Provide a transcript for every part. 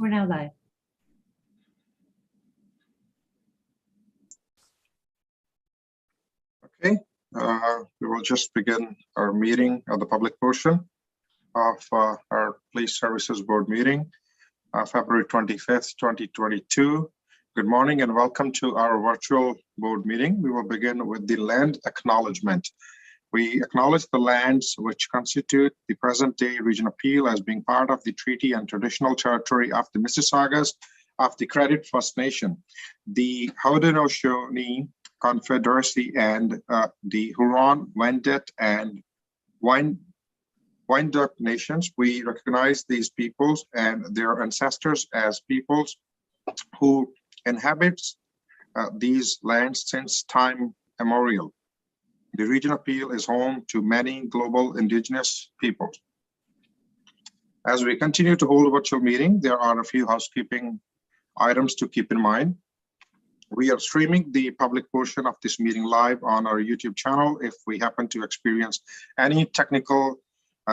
We're now live. Okay, we will just begin our meeting of the public portion of our Police Services Board meeting, February 25th, 2022. Good morning and welcome to our virtual board meeting. We will begin with the land acknowledgement. We acknowledge the lands which constitute the present-day Region of Peel as being part of the treaty and traditional territory of the Mississaugas of the Credit First Nation, the Haudenosaunee Confederacy, and the Huron, Wendat, and Wyandot nations. We recognize these peoples and their ancestors as peoples who inhabit these lands since time immemorial. The Region of Peel is home to many global Indigenous peoples. As we continue to hold a virtual meeting, there are a few housekeeping items to keep in mind. We are streaming the public portion of this meeting live on our YouTube channel. If we happen to experience any technical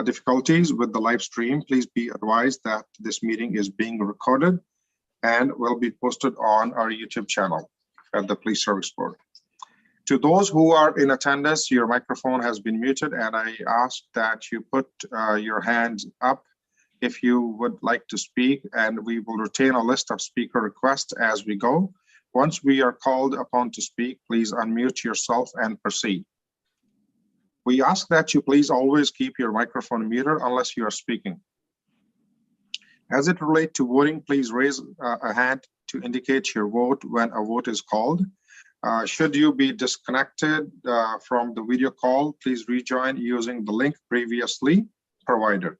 difficulties with the live stream, please be advised that this meeting is being recorded and will be posted on our YouTube channel at the Police Service Board. To those who are in attendance, your microphone has been muted, and I ask that you put your hands up if you would like to speak, and we will retain a list of speaker requests as we go. Once we are called upon to speak, please unmute yourself and proceed. We ask that you please always keep your microphone muted unless you are speaking. As it relates to voting, please raise a hand to indicate your vote when a vote is called. Should you be disconnected from the video call, please rejoin using the link previously provided.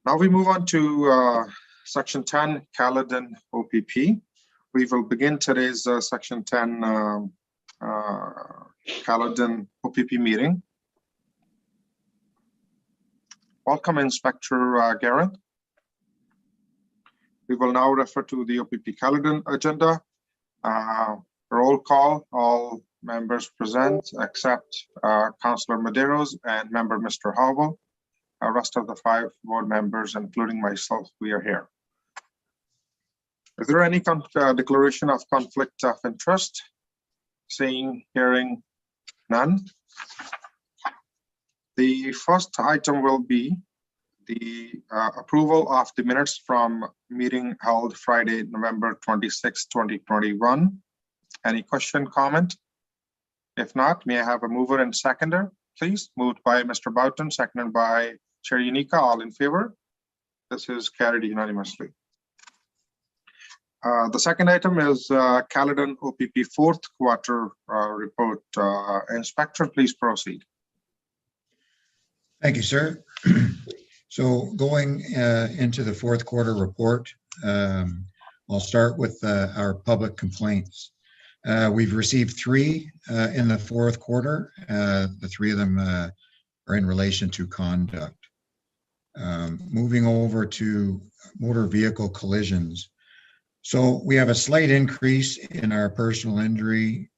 Now we move on to Section 10, Caledon OPP. We will begin today's Section 10 Caledon OPP meeting. Welcome, Inspector Garrett. We will now refer to the OPP Caledon agenda. Roll call, all members present except Councillor Medeiros and member Mr. Howell. Rest of the 5 board members, including myself, we are here. Is there any declaration of conflict of interest? Seeing, hearing none. The first item will be the approval of the minutes from meeting held Friday, November 26, 2021. Any question, comment? If not, may I have a mover and seconder, please? Moved by Mr. Boughton, seconded by Chair Unica. All in favor? This is carried unanimously. The second item is Caledon OPP fourth quarter report. Inspector, please proceed. Thank you, sir. So going into the fourth quarter report, I'll start with our public complaints. We've received 3 in the fourth quarter. The 3 of them are in relation to conduct. Moving over to motor vehicle collisions. So we have a slight increase in our personal injury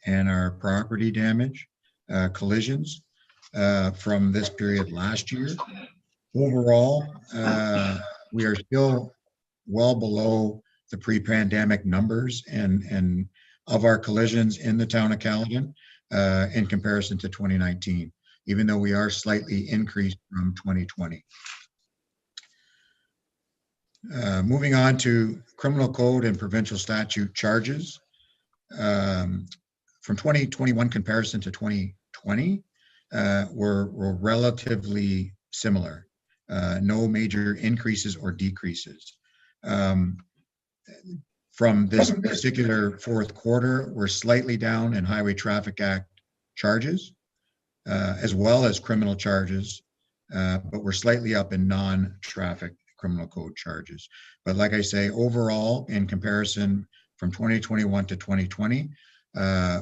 and our property damage collisions from this period last year. Overall, we are still well below the pre-pandemic numbers and of our collisions in the town of Caledon in comparison to 2019, even though we are slightly increased from 2020. Moving on to criminal code and provincial statute charges. From 2021 comparison to 2020, were relatively similar. No major increases or decreases. From this particular fourth quarter, we're slightly down in Highway Traffic Act charges, as well as criminal charges, but we're slightly up in non-traffic criminal code charges. But like I say, overall, in comparison from 2021 to 2020,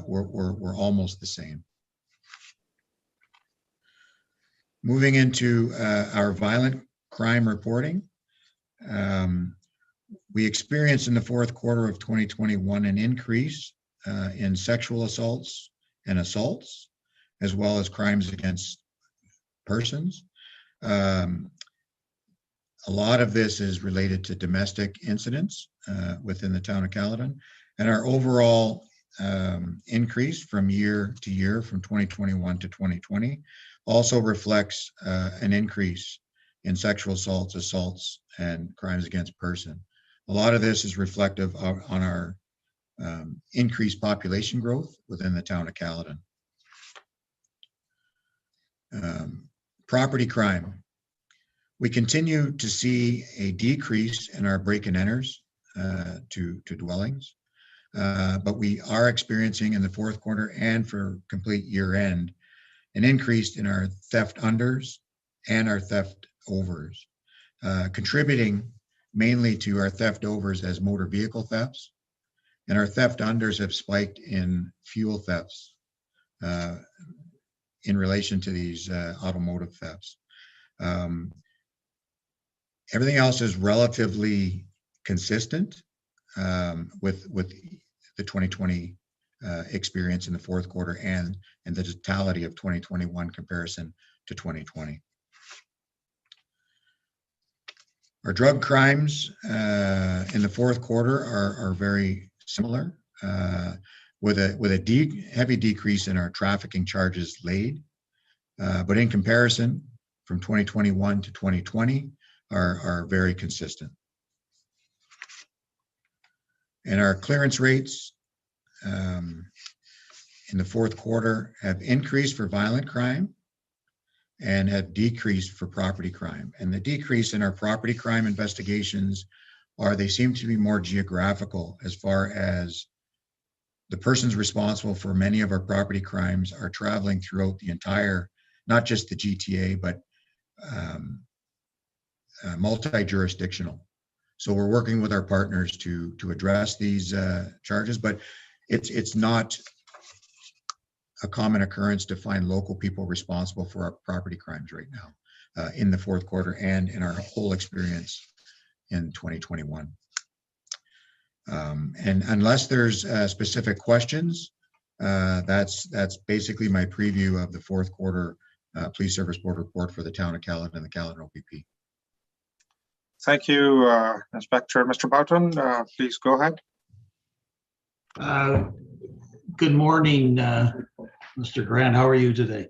we're almost the same. Moving into our violent crime reporting. We experienced in the fourth quarter of 2021 an increase in sexual assaults and assaults, as well as crimes against persons. A lot of this is related to domestic incidents within the town of Caledon. And our overall increase from year to year, from 2021 to 2020, also reflects an increase in sexual assaults, and crimes against person. A lot of this is reflective on our increased population growth within the town of Caledon. Property crime. We continue to see a decrease in our break and enters to dwellings, but we are experiencing in the fourth quarter and for complete year end an increase in our theft unders and our theft overs, contributing mainly to our theft overs as motor vehicle thefts, and our theft unders have spiked in fuel thefts in relation to these automotive thefts. Everything else is relatively consistent with the 2020 experience in the fourth quarter and the totality of 2021 comparison to 2020. Our drug crimes in the fourth quarter are very similar, with a heavy decrease in our trafficking charges laid, but in comparison from 2021 to 2020 are very consistent. And our clearance rates in the fourth quarter have increased for violent crime and have decreased for property crime. And the decrease in our property crime investigations they seem to be more geographical, as far as the persons responsible for many of our property crimes are traveling throughout the entire, not just the GTA, but multi-jurisdictional. So we're working with our partners to address these charges, but it's not a common occurrence to find local people responsible for our property crimes right now in the fourth quarter and in our whole experience in 2021. And unless there's specific questions, that's basically my preview of the fourth quarter Police Service Board report for the town of Caledon and the Caledon OPP. Thank you, Inspector. Mr. Boughton, please go ahead. Good morning, Mr. Grant. How are you today?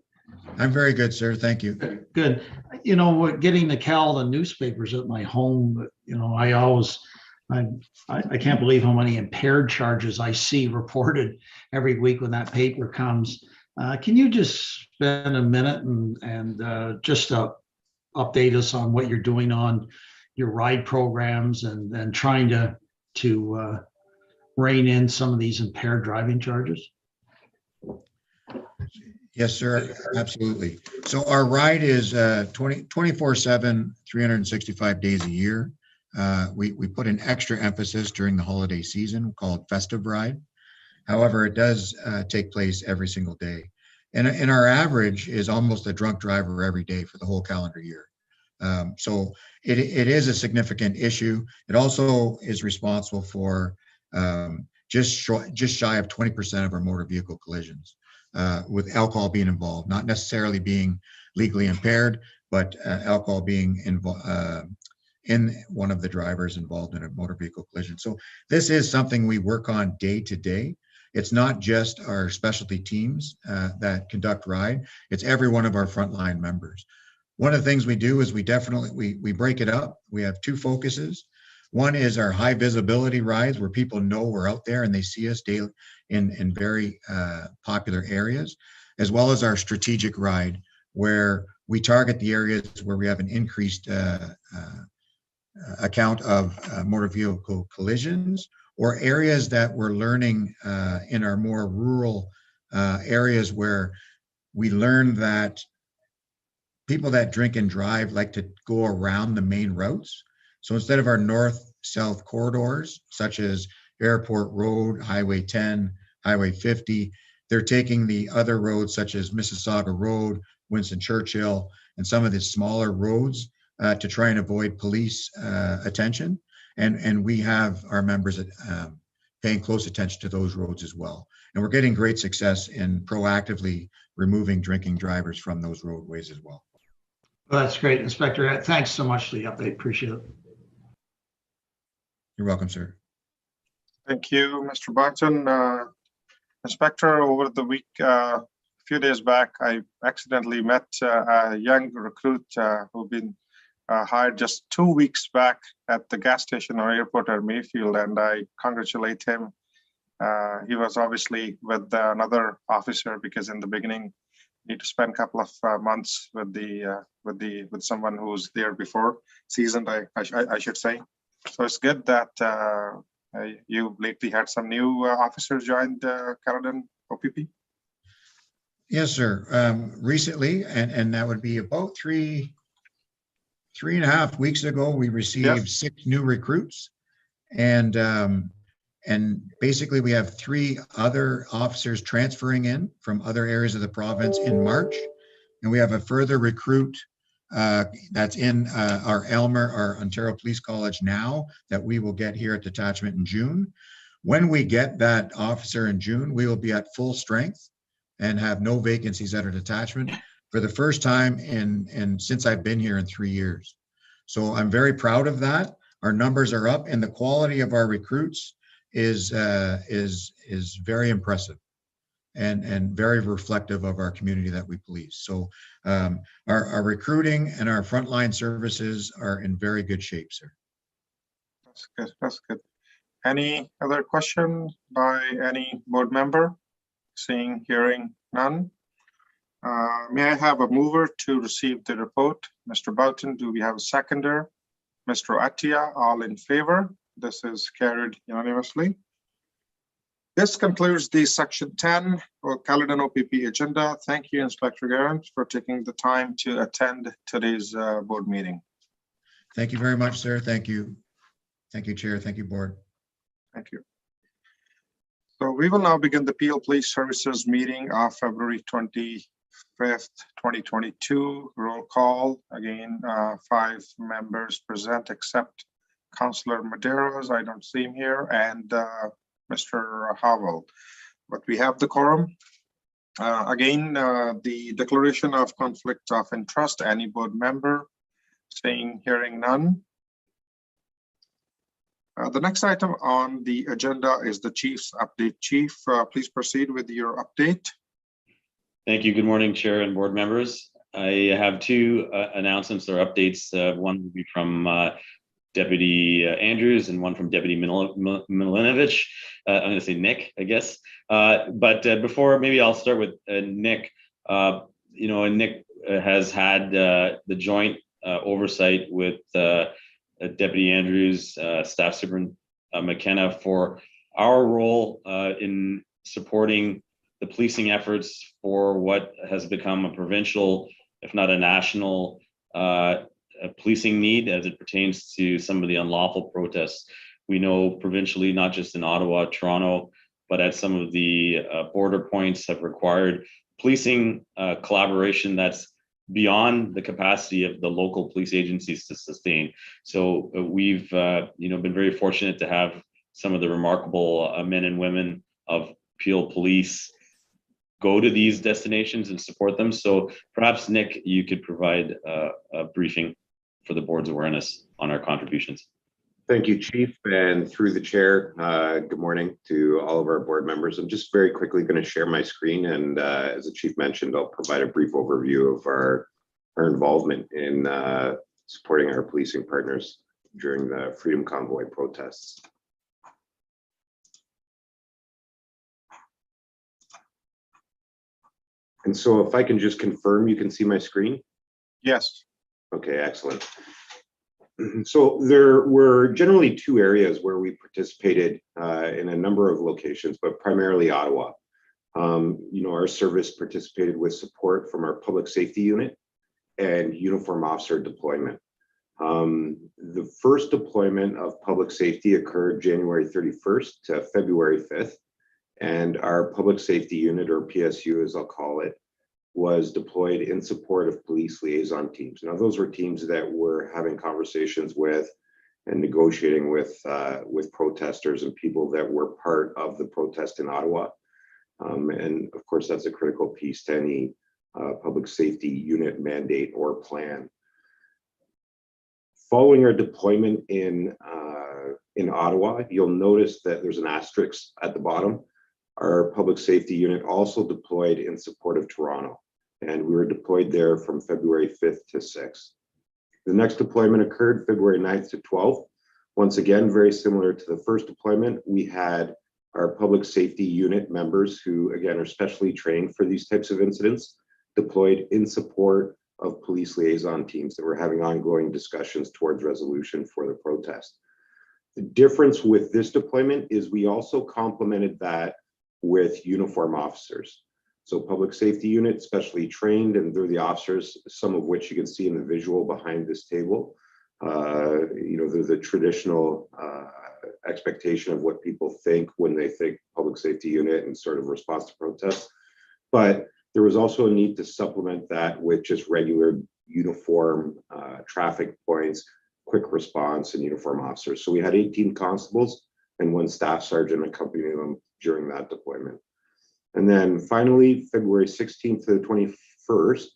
I'm very good, sir. Thank you. Good. You know, getting the Caledon newspapers at my home, you know, I can't believe how many impaired charges I see reported every week when that paper comes. Can you just spend a minute and just update us on what you're doing on your ride programs and trying to rein in some of these impaired driving charges? Yes, sir. Absolutely. So our ride is 24/7, 365 days a year. We put an extra emphasis during the holiday season called Festive Ride. However, it does take place every single day. And our average is almost a drunk driver every day for the whole calendar year. So it is a significant issue. It also is responsible for just shy of 20% of our motor vehicle collisions, with alcohol being involved, not necessarily being legally impaired, but alcohol being in one of the drivers involved in a motor vehicle collision. So this is something we work on day to day. It's not just our specialty teams that conduct ride, it's every one of our frontline members. One of the things we do is we break it up. We have two focuses. One is our high visibility rides, where people know we're out there and they see us daily in very popular areas, as well as our strategic ride, where we target the areas where we have an increased account of motor vehicle collisions, or areas that we're learning in our more rural areas, where we learn that people that drink and drive like to go around the main routes. So instead of our north-south corridors, such as Airport Road, Highway 10, Highway 50, they're taking the other roads such as Mississauga Road, Winston Churchill, and some of the smaller roads to try and avoid police attention. And we have our members paying close attention to those roads as well. And we're getting great success in proactively removing drinking drivers from those roadways as well. Well, that's great, Inspector. Thanks so much for the update. Appreciate it. You're welcome, sir. Thank you, Mr. Barton. Inspector, over the week, a few days back, I accidentally met a young recruit who'd been hired just 2 weeks back at the gas station or airport at Mayfield, and I congratulate him. He was obviously with another officer because in the beginning, you need to spend a couple of months with someone who's there before, seasoned, I should say. So it's good that you lately had some new officers join the Caledon OPP. Yes, sir. Recently, and that would be about 3.5 weeks ago, we received 6 new recruits, and basically we have 3 other officers transferring in from other areas of the province in March, and we have a further recruit that's in our Ontario Police College now that we will get here at detachment in June. When we get that officer in June, we will be at full strength and have no vacancies at our detachment for the first time since I've been here in 3 years. So I'm very proud of that. Our numbers are up, and the quality of our recruits is very impressive and very reflective of our community that we police. So our recruiting and our frontline services are in very good shape, sir. That's good. That's good. Any other question by any board member? Seeing, hearing none. May I have a mover to receive the report? Mr. Boughton, do we have a seconder? Mr. Atia, all in favor? This is carried unanimously. This concludes the section 10 for Caledon OPP agenda. Thank you, Inspector Garrett, for taking the time to attend today's board meeting. Thank you very much, sir. Thank you. Thank you, Chair. Thank you, Board. Thank you. So we will now begin the Peel Police Services meeting of February 25th, 2022. Roll call. Again, 5 members present except Councillor Medeiros. I don't see him here, and Mr. Howell. But we have the quorum. Again, the declaration of conflict of interest. Any board member? Seeing, hearing none. The next item on the agenda is the Chief's update. Chief, please proceed with your update. Thank you. Good morning, Chair and board members. I have 2 announcements or updates. One will be from Deputy Andrews and one from Deputy Milinovich. I'm going to say Nick, I guess. But before, maybe I'll start with Nick. Nick has had the joint oversight with Deputy Andrews, Staff Superintendent McKenna for our role in supporting the policing efforts for what has become a provincial, if not a national, policing need as it pertains to some of the unlawful protests. We know provincially, not just in Ottawa, Toronto, but at some of the border points have required policing collaboration that's beyond the capacity of the local police agencies to sustain. So we've been very fortunate to have some of the remarkable men and women of Peel Police go to these destinations and support them. So perhaps, Nick, you could provide a briefing for the board's awareness on our contributions. Thank you, Chief, and through the chair, good morning to all of our board members. I'm just very quickly going to share my screen, and as the Chief mentioned, I'll provide a brief overview of our involvement in supporting our policing partners during the Freedom Convoy protests. And so if I can just confirm, you can see my screen? Yes. Okay, excellent. So there were generally 2 areas where we participated in a number of locations, but primarily Ottawa. Our service participated with support from our public safety unit and uniform officer deployment. The first deployment of public safety occurred January 31st to February 5th, and our public safety unit, or PSU as I'll call it, was deployed in support of police liaison teams. Now, those were teams that were having conversations with and negotiating with protesters and people that were part of the protest in Ottawa. And of course, that's a critical piece to any public safety unit mandate or plan. Following our deployment in Ottawa, you'll notice that there's an asterisk at the bottom. Our public safety unit also deployed in support of Toronto, and we were deployed there from February 5th to 6th. The next deployment occurred February 9th to 12th. Once again, very similar to the first deployment, we had our public safety unit members who, again, are specially trained for these types of incidents, deployed in support of police liaison teams that were having ongoing discussions towards resolution for the protest. The difference with this deployment is we also complemented that with uniform officers. So public safety unit, specially trained, and they're the officers, some of which you can see in the visual behind this table. They're the traditional expectation of what people think when they think public safety unit and sort of response to protests. But there was also a need to supplement that with just regular uniform traffic points, quick response, and uniform officers. So we had 18 constables and 1 staff sergeant accompanying them during that deployment. And then finally, February 16th to the 21st,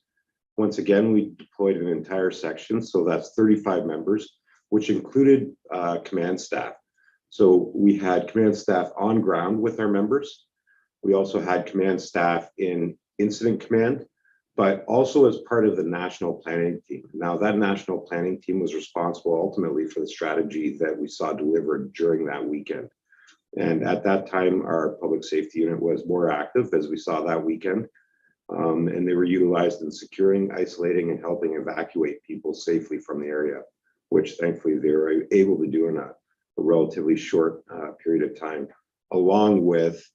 once again, we deployed an entire section. So that's 35 members, which included command staff. So we had command staff on ground with our members. We also had command staff in incident command, but also as part of the national planning team. Now, that national planning team was responsible ultimately for the strategy that we saw delivered during that weekend. And at that time, our public safety unit was more active, as we saw that weekend. And they were utilized in securing, isolating, and helping evacuate people safely from the area, which thankfully they were able to do in a relatively short period of time, along with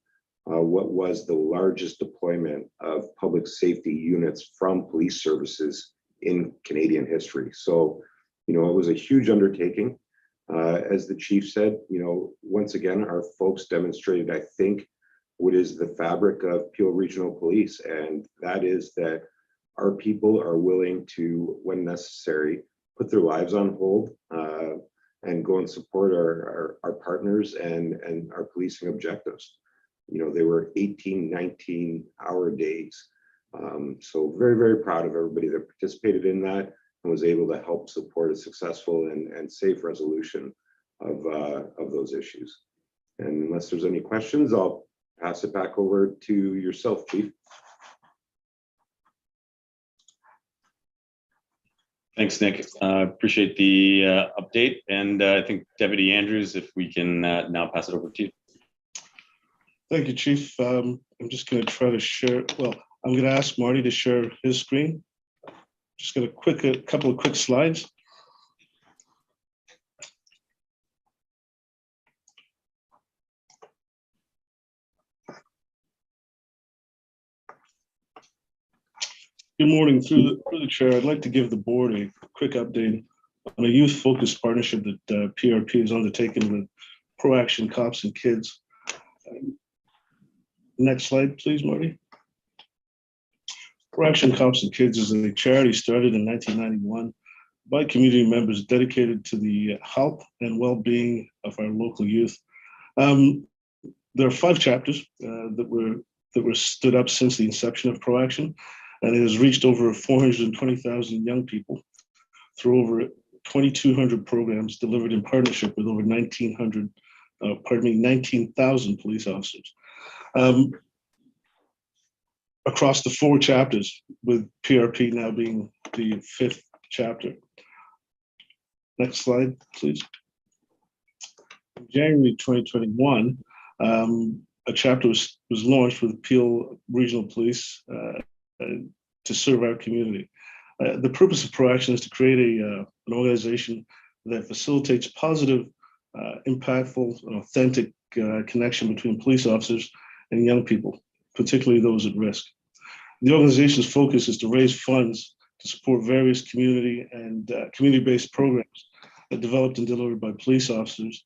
what was the largest deployment of public safety units from police services in Canadian history. So, it was a huge undertaking. As the chief said, once again, our folks demonstrated, I think, what is the fabric of Peel Regional Police, and that is that our people are willing to, when necessary, put their lives on hold and go and support our partners and our policing objectives. They were 18, 19-hour days. So very, very proud of everybody that participated in that and was able to help support a successful and safe resolution of those issues. And unless there's any questions, I'll pass it back over to yourself, Chief. Thanks, Nick. Appreciate the update. And I think Deputy Andrews, if we can now pass it over to you. Thank you, Chief. I'm just going to try to share. Well, I'm going to ask Marty to share his screen. Just got a couple of quick slides. Good morning. Through the chair, I'd like to give the board a quick update on a youth-focused partnership that PRP has undertaken with Pro-Action Cops and Kids. Next slide, please, Marty. Pro-Action Cops and Kids is a charity started in 1991 by community members dedicated to the health and well-being of our local youth. There are 5 chapters that were stood up since the inception of Pro-Action, and it has reached over 420,000 young people through over 2,200 programs delivered in partnership with over 19,000 police officers. Across the 4 chapters, with PRP now being the 5th chapter. Next slide, please. In January 2021, a chapter was launched with Peel Regional Police to serve our community. The purpose of Pro-Action is to create an organization that facilitates positive, impactful, and authentic connection between police officers and young people, particularly those at risk. The organization's focus is to raise funds to support various community and community-based programs developed and delivered by police officers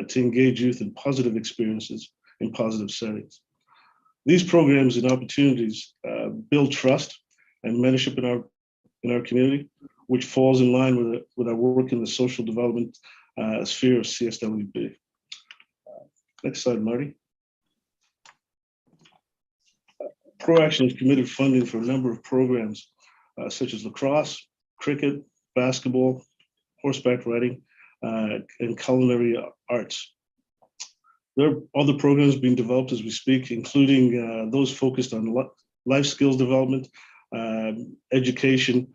to engage youth in positive experiences in positive settings. These programs and opportunities build trust and mentorship in our community, which falls in line with our work in the social development sphere of CSWB. Next slide, Marty. Pro-Action has committed funding for a number of programs such as lacrosse, cricket, basketball, horseback riding, and culinary arts. There are other programs being developed as we speak, including those focused on life skills development, education,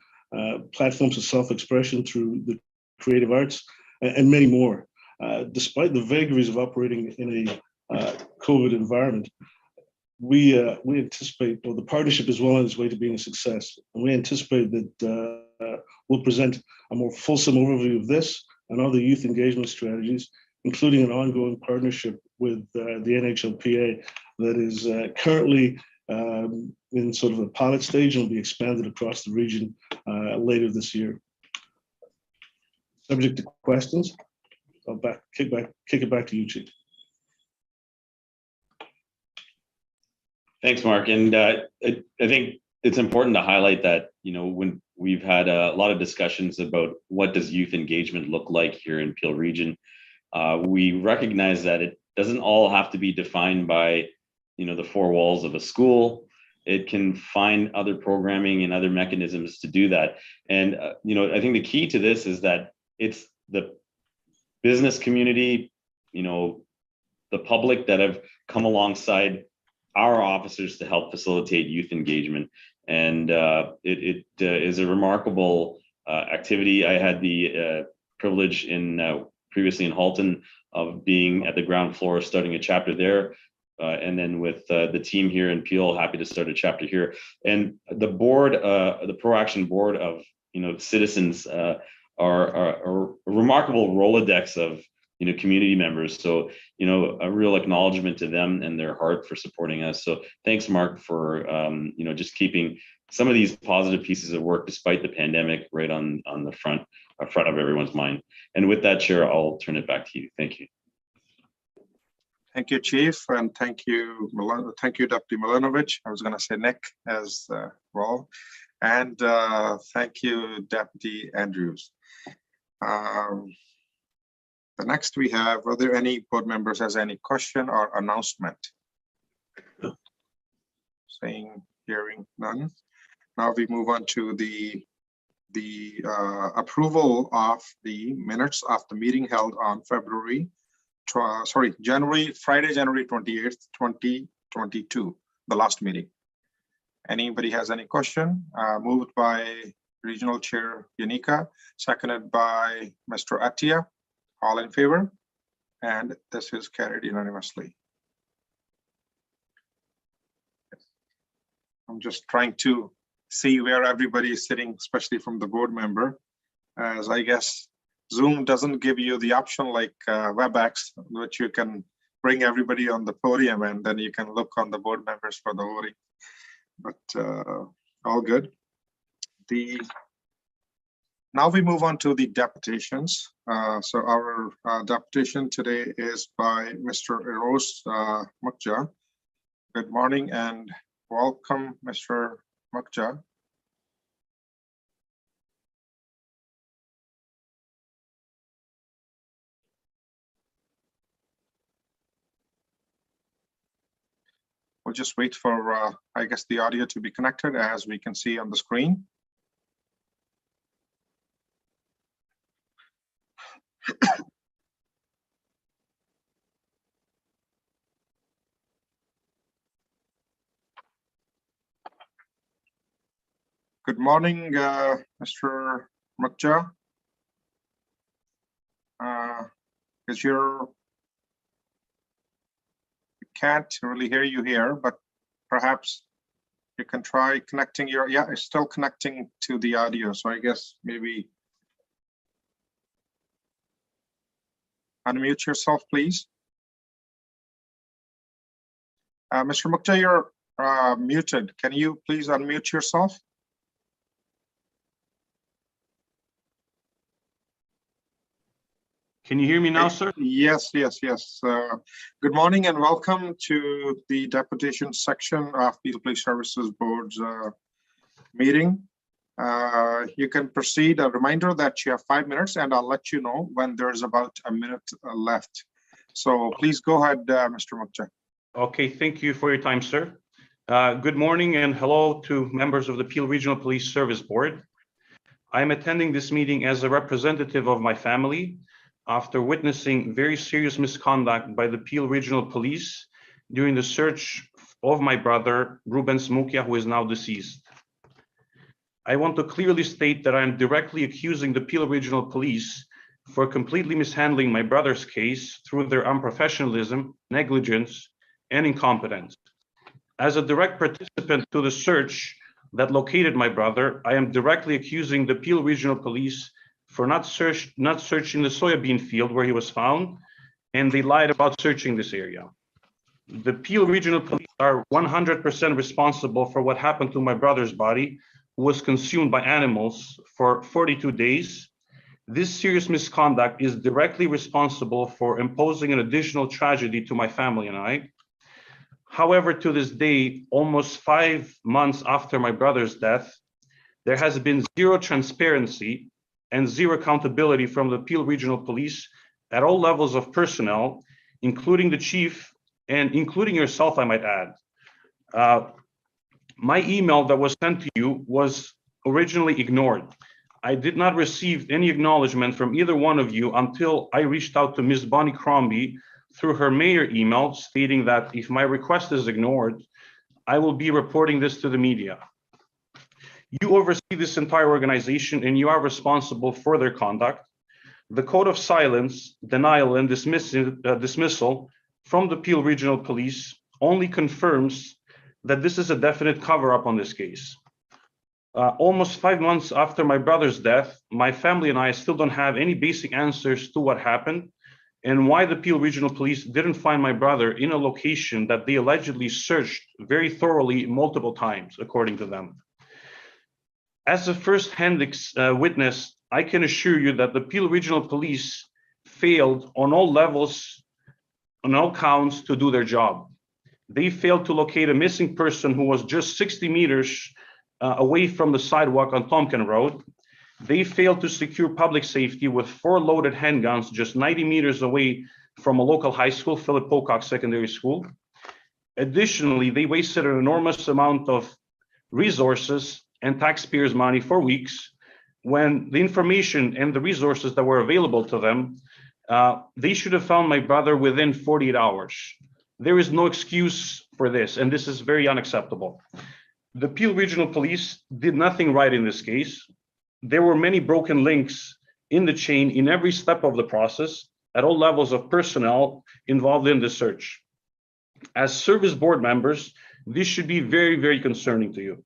platforms of self-expression through the creative arts, and many more. Despite the vagaries of operating in a COVID environment, we anticipate, well, the partnership is well on its way to being a success. And we anticipate that we'll present a more fulsome overview of this and other youth engagement strategies, including an ongoing partnership with the NHLPA that is currently in sort of a pilot stage and will be expanded across the region later this year. Subject to questions, I'll kick it back to you, Chief. Thanks, Mark. And I think it's important to highlight that, when we've had a lot of discussions about what does youth engagement look like here in Peel Region, we recognize that it doesn't all have to be defined by, the four walls of a school. It can find other programming and other mechanisms to do that. And, I think the key to this is that it's the business community, the public that have come alongside our officers to help facilitate youth engagement. And it is a remarkable activity. I had the privilege previously in Halton of being at the ground floor, starting a chapter there. And then with the team here in Peel, happy to start a chapter here. And the board, the Pro Action board of, citizens are a remarkable Rolodex of, community members. So, a real acknowledgement to them and their heart for supporting us. So thanks, Mark, for, just keeping some of these positive pieces of work despite the pandemic right on the front of everyone's mind. And with that, Chair, I'll turn it back to you. Thank you. Thank you, Chief, and thank you, Deputy Milanovic. I was going to say Nick as well. And thank you, Deputy Andrews. The next we have, are there any board members has any question or announcement? Hearing none. Now we move on to the approval of the minutes of the meeting held on Friday, January 28th, 2022, the last meeting. Anybody has any question? Moved by Regional Chair Yanika, seconded by Mr. Atia. All in favor? And this is carried unanimously. I'm just trying to see where everybody is sitting, especially from the board member, as I guess Zoom doesn't give you the option like WebEx, which you can bring everybody on the podium and then you can look on the board members for the voting. But all good. Now we move on to the deputations. So our deputation today is by Mr. Eros Mukja. Good morning and welcome, Mr. Mukja. We'll just wait for, I guess, the audio to be connected as we can see on the screen. Good morning, Mr. Mukja. We can't really hear you here, but perhaps you can try connecting your, yeah, it's still connecting to the audio. So I guess maybe unmute yourself, please. Mr. Mukja, you're muted. Can you please unmute yourself? Can you hear me now, sir? Yes. Good morning and welcome to the deputation section of the Police Services Board's meeting. You can proceed. A reminder that you have 5 minutes and I'll let you know when there's about a minute left. So please go ahead, Mr. Mukja. Okay, thank you for your time, sir. Good morning and hello to members of the Peel Regional Police Service Board. I am attending this meeting as a representative of my family after witnessing very serious misconduct by the Peel Regional Police during the search of my brother, Ruben Smukia, who is now deceased. I want to clearly state that I am directly accusing the Peel Regional Police for completely mishandling my brother's case through their unprofessionalism, negligence, and incompetence. As a direct participant to the search that located my brother, I am directly accusing the Peel Regional Police for not searching the soybean field where he was found, and they lied about searching this area. The Peel Regional Police are 100% responsible for what happened to my brother's body, who was consumed by animals for 42 days. This serious misconduct is directly responsible for imposing an additional tragedy to my family and I. However, to this day, almost 5 months after my brother's death, there has been zero transparency and zero accountability from the Peel Regional Police at all levels of personnel, including the chief and including yourself, I might add. My email that was sent to you was originally ignored. I did not receive any acknowledgement from either one of you until I reached out to Ms. Bonnie Crombie through her mayor email stating that if my request is ignored, I will be reporting this to the media. You oversee this entire organization and you are responsible for their conduct. The code of silence, denial, and dismissal from the Peel Regional Police only confirms that this is a definite cover-up on this case. Almost 5 months after my brother's death, my family and I still don't have any basic answers to what happened and why the Peel Regional Police didn't find my brother in a location that they allegedly searched very thoroughly multiple times, according to them. As a first-hand witness, I can assure you that the Peel Regional Police failed on all levels, on all counts, to do their job. They failed to locate a missing person who was just 60 meters away from the sidewalk on Tompkin Road. They failed to secure public safety with 4 loaded handguns just 90 meters away from a local high school, Philip Pocock Secondary School. Additionally, they wasted an enormous amount of resources and taxpayers' money for weeks when the information and the resources that were available to them, they should have found my brother within 48 hours. There is no excuse for this, and this is very unacceptable. The Peel Regional Police did nothing right in this case. There were many broken links in the chain in every step of the process at all levels of personnel involved in the search. As service board members, this should be very, very concerning to you.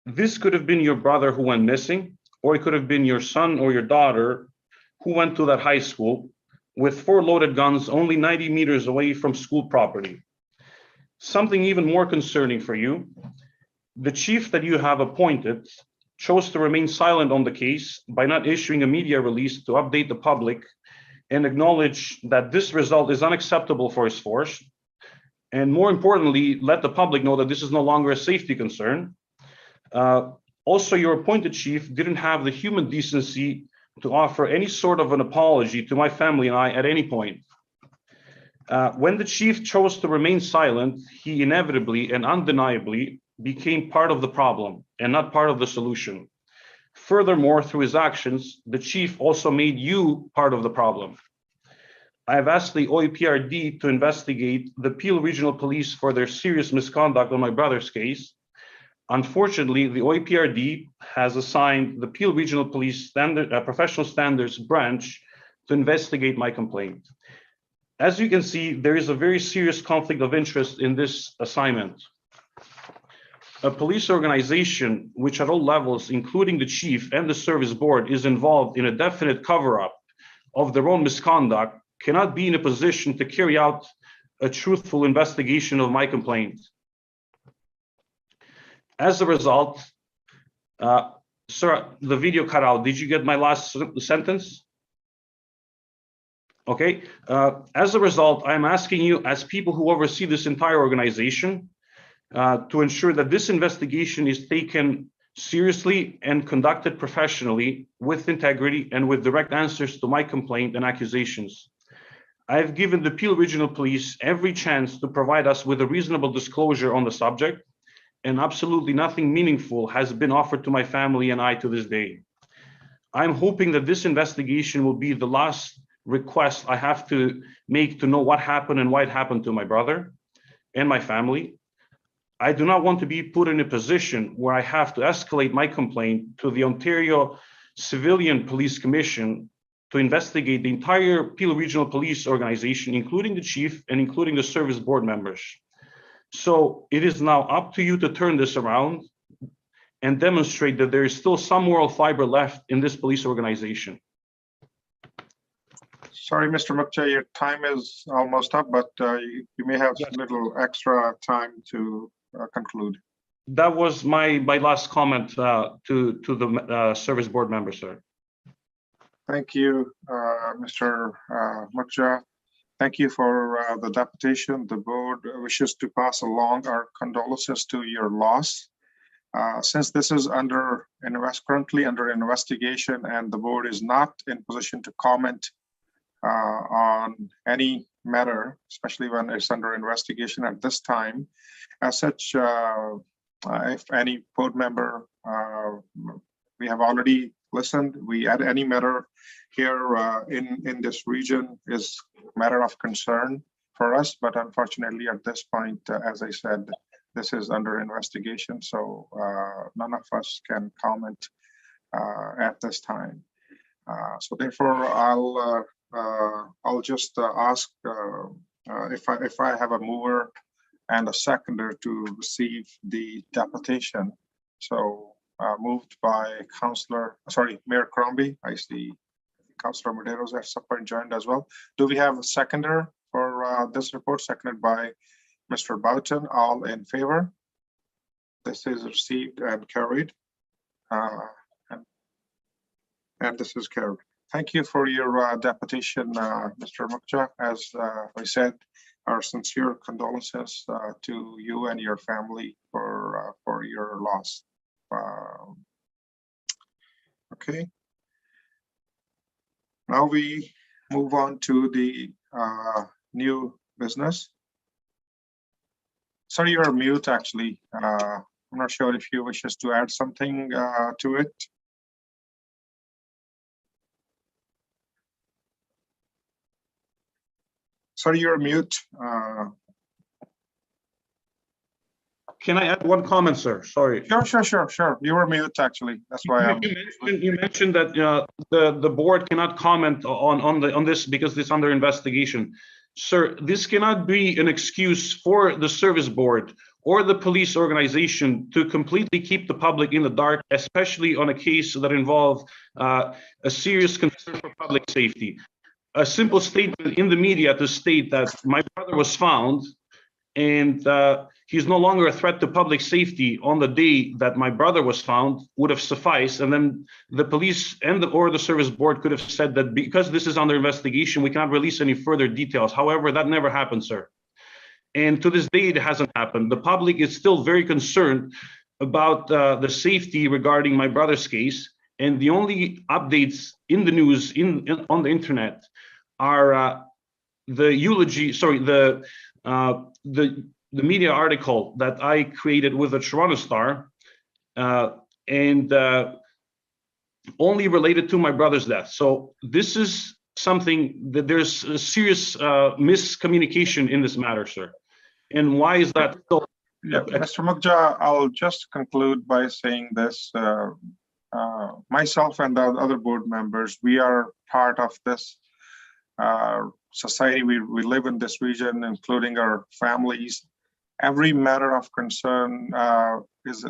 This could have been your brother who went missing, or it could have been your son or your daughter who went to that high school with 4 loaded guns only 90 meters away from school property. Something even more concerning for you, the chief that you have appointed chose to remain silent on the case by not issuing a media release to update the public and acknowledge that this result is unacceptable for his force. And more importantly, let the public know that this is no longer a safety concern. Also, your appointed chief didn't have the human decency to offer any sort of an apology to my family and I at any point. When the chief chose to remain silent, he inevitably and undeniably became part of the problem and not part of the solution. Furthermore, through his actions, the chief also made you part of the problem. I have asked the OEPRD to investigate the Peel Regional Police for their serious misconduct on my brother's case. Unfortunately, the OEPRD has assigned the Peel Regional Police Professional Standards branch to investigate my complaint. As you can see, there is a very serious conflict of interest in this assignment. A police organization, which at all levels, including the chief and the service board, is involved in a definite cover-up of their own misconduct, cannot be in a position to carry out a truthful investigation of my complaint. As a result, sir, the video cut out. Did you get my last sentence? Okay. As a result, I'm asking you, as people who oversee this entire organization, to ensure that this investigation is taken seriously and conducted professionally with integrity and with direct answers to my complaint and accusations. I've given the Peel Regional Police every chance to provide us with a reasonable disclosure on the subject, and absolutely nothing meaningful has been offered to my family and I to this day. I'm hoping that this investigation will be the last request I have to make to know what happened and why it happened to my brother and my family. I do not want to be put in a position where I have to escalate my complaint to the Ontario Civilian Police Commission to investigate the entire Peel Regional Police organization, including the chief and including the service board members. So it is now up to you to turn this around and demonstrate that there is still some moral fiber left in this police organization. Sorry, Mr. Mukta, your time is almost up, but you may have a little extra time to conclude. That was my last comment to the service board member, sir. Thank you, Mr. Mukta. Thank you for the deputation. The board wishes to pass along our condolences to your loss. Since this is currently under investigation, and the board is not in position to comment on any matter, especially when it's under investigation at this time. As such, if any board member, we have already listened, we had any matter here in this region is matter of concern for us, but unfortunately at this point, as I said, this is under investigation, so none of us can comment at this time. So therefore, I'll just ask if I have a mover and a seconder to receive the deputation. So moved by Mayor Crombie. I see Councillor Medeiros at some point joined as well. Do we have a seconder for this report? Seconded by Mr. Boughton. All in favor? This is received and carried. And this is carried. Thank you for your deputation, Mr. Mukta. As I said, our sincere condolences to you and your family for your loss. Okay. Now we move on to the new business. Sorry, you're mute actually. I'm not sure if you wishes to add something to it. Sorry, you're mute. Can I add one comment, sir? Sorry. Sure. You were mute actually. That's why you mentioned that the board cannot comment on this because it's under investigation. Sir, this cannot be an excuse for the service board or the police organization to completely keep the public in the dark, especially on a case that involves a serious concern for public safety. A simple statement in the media to state that my brother was found and he's no longer a threat to public safety on the day that my brother was found would have sufficed, and then the police and or the service board could have said that because this is under investigation, we cannot release any further details. However, that never happened, sir. And to this day, it hasn't happened. The public is still very concerned about the safety regarding my brother's case, and the only updates in the news on the internet are the eulogy, the media article that I created with the Toronto Star, and only related to my brother's death. So this is something that there's a serious miscommunication in this matter, sir. And why is that? Yeah, Mr. Mukta, I'll just conclude by saying this. Myself and the other board members, we are part of this society. We live in this region, including our families. Every matter of concern is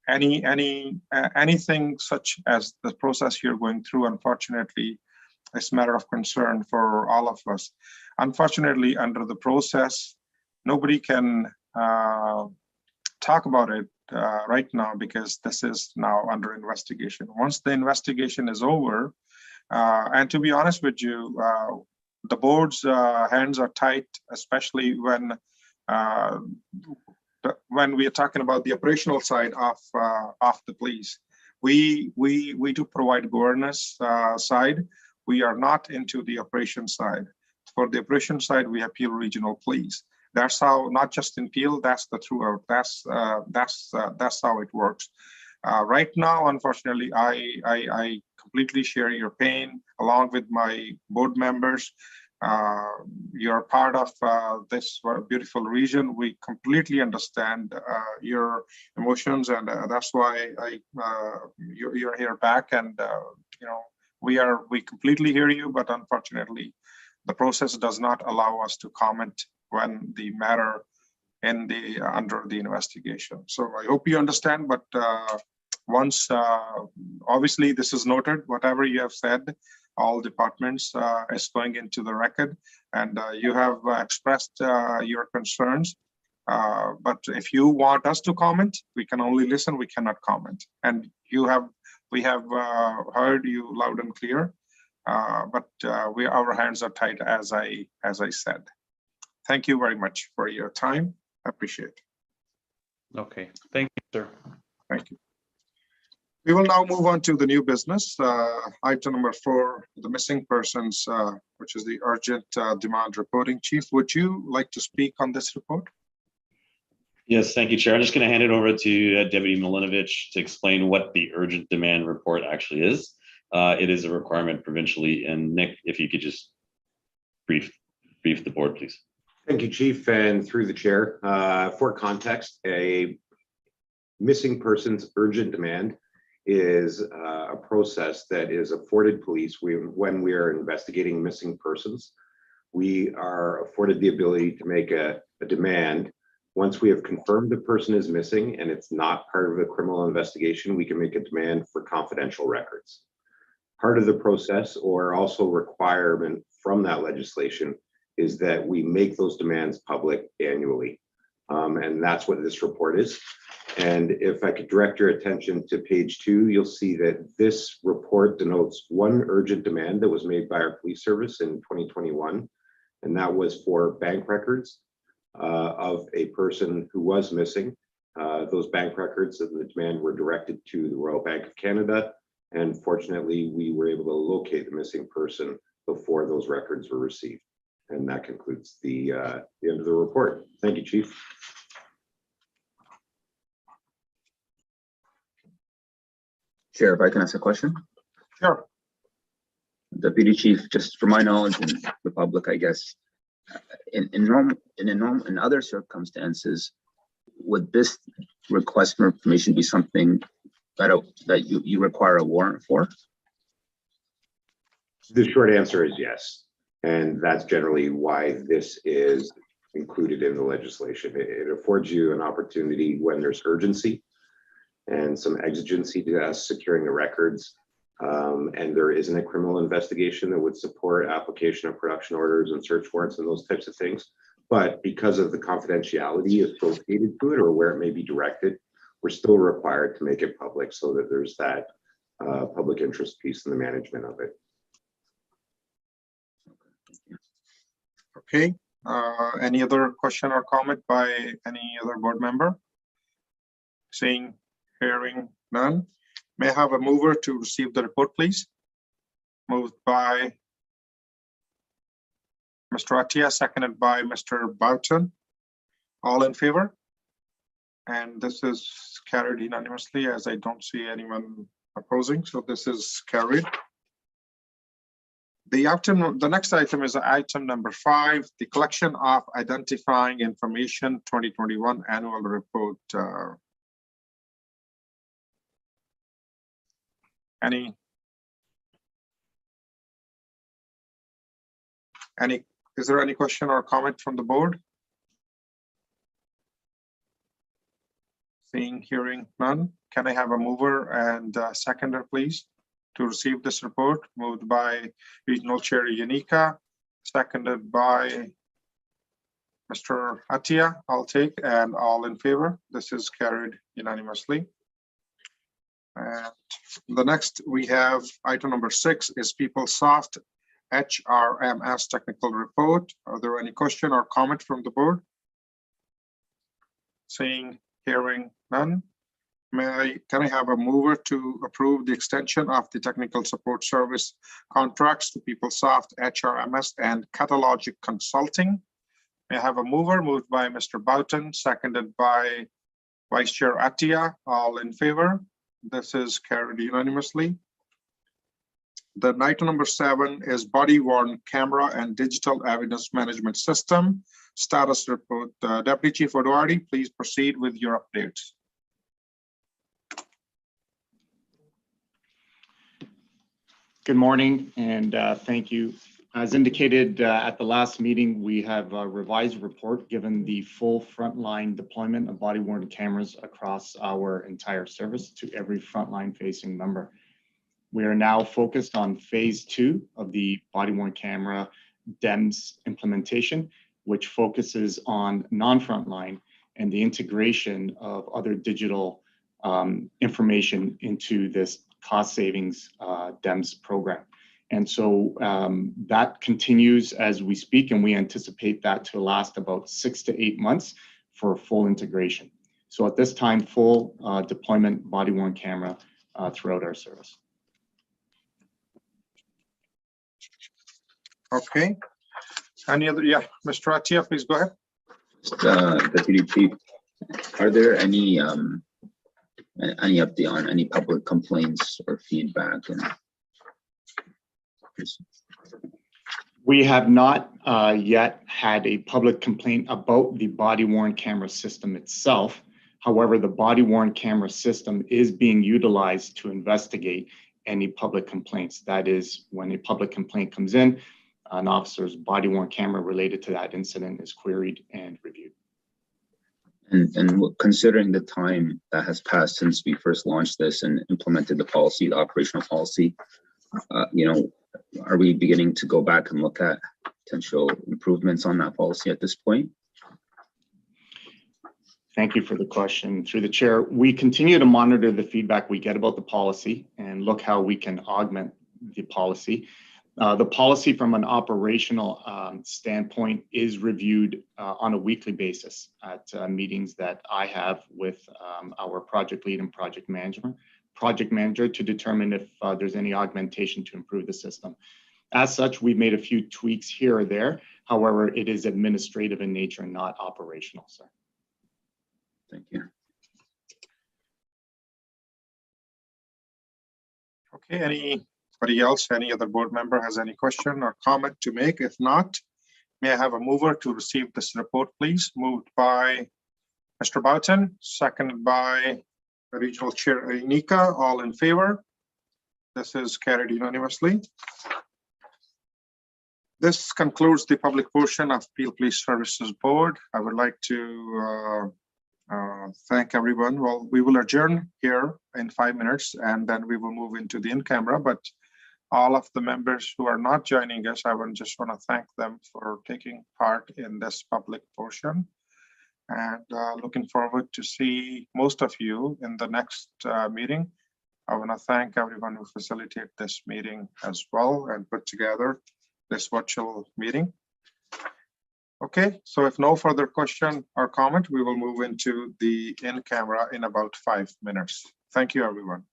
anything such as the process you're going through. Unfortunately, it's a matter of concern for all of us. Unfortunately, under the process, nobody can talk about it right now because this is now under investigation. Once the investigation is over, and to be honest with you, the board's hands are tight, especially when we are talking about the operational side of the police. We do provide governance side. We are not into the operation side. For the operation side, we have Peel Regional Police. That's how, not just in Peel, that's the throughout. That's how it works. Right now, unfortunately, I completely share your pain along with my board members. You're part of this beautiful region. We completely understand your emotions, and that's why you're here back. And we completely hear you, but unfortunately, the process does not allow us to comment when the matter under the investigation. So I hope you understand. But once, obviously, this is noted. Whatever you have said, all departments is going into the record, and you have expressed your concerns. But if you want us to comment, we can only listen. We cannot comment. And we have heard you loud and clear. But our hands are tied, as I said. Thank you very much for your time. I appreciate it. Okay, thank you, sir. Thank you. We will now move on to the new business. Item number 4, the missing persons, which is the urgent demand reporting. Chief, would you like to speak on this report? Yes, thank you, Chair. I'm just going to hand it over to Deputy Milinovich to explain what the urgent demand report actually is. It is a requirement provincially. And Nick, if you could just brief the board, please. Thank you, Chief, and through the chair. For context, a missing persons urgent demand is a process that is afforded police when we are investigating missing persons. We are afforded the ability to make a demand. Once we have confirmed the person is missing and it's not part of a criminal investigation, we can make a demand for confidential records. Part of the process, or also requirement from that legislation, is that we make those demands public annually. And that's what this report is. And if I could direct your attention to page 2, you'll see that this report denotes one urgent demand that was made by our police service in 2021. And that was for bank records of a person who was missing. Those bank records of the demand were directed to the Royal Bank of Canada. And fortunately, we were able to locate the missing person before those records were received. And that concludes the end of the report. Thank you, Chief. Chair, if I can ask a question? Sure. Deputy Chief, just for my knowledge and the public, I guess, in other circumstances, would this request for information be something that you require a warrant for? The short answer is yes. And that's generally why this is included in the legislation. It affords you an opportunity when there's urgency and some exigency to us securing the records. And there isn't a criminal investigation that would support application of production orders and search warrants and those types of things. But because of the confidentiality associated to it, or where it may be directed, we're still required to make it public so that there's that public interest piece in the management of it. Okay. Any other question or comment by any other board member? Seeing, hearing none. May I have a mover to receive the report, please? Moved by Mr. Atia, seconded by Mr. Boughton. All in favor? And this is carried unanimously, as I don't see anyone opposing. So this is carried. The next item is item number 5, the collection of identifying information 2021 annual report. Is there any question or comment from the board? Seeing, hearing none. Can I have a mover and a seconder, please, to receive this report? Moved by Regional Chair Yanika, seconded by Mr. Atia. I'll take, and all in favor. This is carried unanimously. And the next we have item number 6 is PeopleSoft HRMS technical report. Are there any question or comment from the board? Seeing, hearing none. Can I have a mover to approve the extension of the technical support service contracts to PeopleSoft HRMS and Catalogic Consulting? May I have a mover? Moved by Mr. Boughton, seconded by Vice Chair Atia. All in favor? This is carried unanimously. Then item number 7 is body worn camera and digital evidence management system status report. Deputy Chief Oduardi, please proceed with your updates. Good morning, and thank you. As indicated at the last meeting, we have a revised report given the full frontline deployment of body-worn cameras across our entire service to every frontline facing member. We are now focused on phase 2 of the body-worn camera DEMS implementation, which focuses on non-frontline and the integration of other digital information into this cost savings DEMS program. And so that continues as we speak, and we anticipate that to last about 6 to 8 months for full integration. So at this time, full deployment body-worn camera throughout our service. Okay. Any other? Yeah, Mr. Atia, please go ahead. Deputy Chief, are there any update on any public complaints or feedback? And we have not yet had a public complaint about the body-worn camera system itself. However, the body-worn camera system is being utilized to investigate any public complaints. That is, when a public complaint comes in, an officer's body-worn camera related to that incident is queried and reviewed. And considering the time that has passed since we first launched this and implemented the policy, the operational policy, are we beginning to go back and look at potential improvements on that policy at this point? Thank you for the question. Through the chair, we continue to monitor the feedback we get about the policy and look how we can augment the policy. The policy from an operational standpoint is reviewed on a weekly basis at meetings that I have with our project lead and project manager to determine if there's any augmentation to improve the system. As such, we've made a few tweaks here or there. However, it is administrative in nature and not operational, sir. Thank you. Okay, anybody else, any other board member has any question or comment to make? If not, may I have a mover to receive this report, please? Moved by Mr. Boughton, seconded by Regional Chair Inika. All in favor? This is carried unanimously. This concludes the public portion of Peel Police Services Board. I would like to thank everyone. Well, we will adjourn here in 5 minutes and then we will move into the in-camera, but all of the members who are not joining us, I just want to thank them for taking part in this public portion, and looking forward to see most of you in the next meeting. I want to thank everyone who facilitated this meeting as well and put together this virtual meeting. Okay, so if no further question or comment, we will move into the in-camera in about 5 minutes. Thank you, everyone.